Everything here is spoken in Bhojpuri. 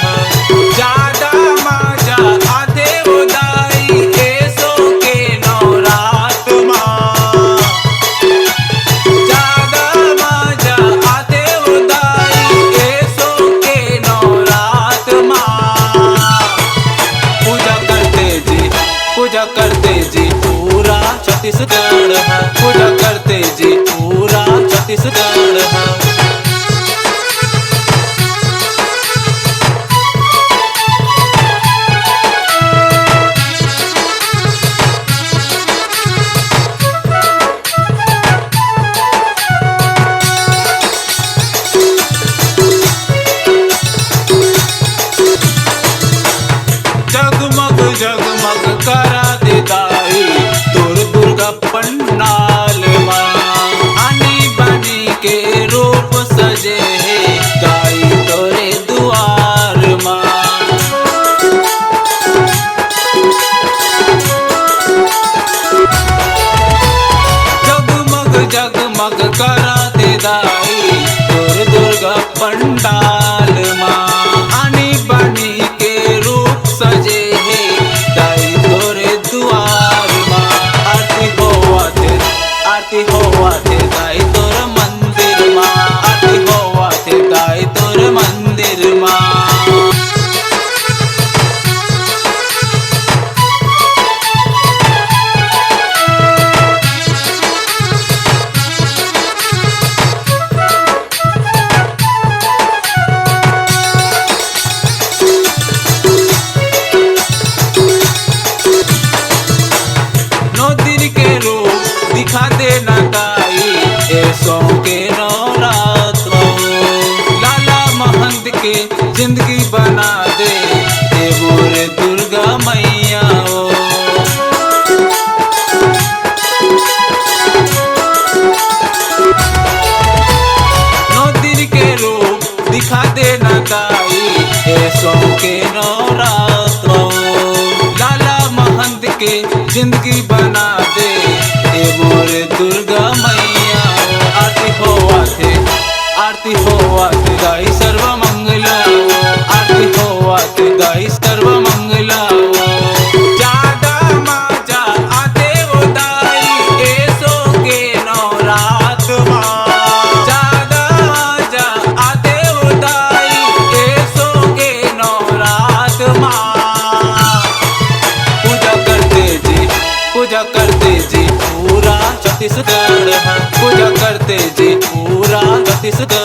है। ज्यादा मजा आते उदाई ऐसो के नवरात माँ। ज्यादा मजा आते उदाई ऐसो के नवरात माँ। पूजा करते जी पूरा छत्तीसगढ़ है। पूजा करते जी पूरा छत्तीसगढ़ है। जगमग जगमग करा दे दाई तोर दुर्गा पंडाल माँ। आनी बानी के रूप सजे है दाई तोरे दुआर माँ। जगमग जगमग करा दे दाई तोर दुर्गा पंडाल माँ। आनी बानी के रूप सजे है दाई तोरे दुआर माँ। आरती होवा थे दाई तोर मंदिर माँ। आरती होवा थे दाई तोर मंदिर माँ। नौ दिन के रूप दिखा देना दाई ऐसो के नवरात्र। लाला महंत के जिंदगी बना दे ए बोरे दुर्गा मैया ओ। नौ दिन के रूप दिखा देना दाई ऐसो के नवरात्र। लाला महंत के जिंदगी बना दे ए मोरे दुर्गा मैया ओ। आरती होवा थे दाई सर्व मंगला ओ। आरती होवा थे दाई सर्व मंगला ओ। ज्यादा मजा आते उदाई ऐसो के नवरात माँ। ज्यादा मजा आते उदाई ऐसो के नवरात माँ। पूजा करते जी पूरा छत्तीसगढ़ है। पूजा करते जी पूरा छत्तीसगढ़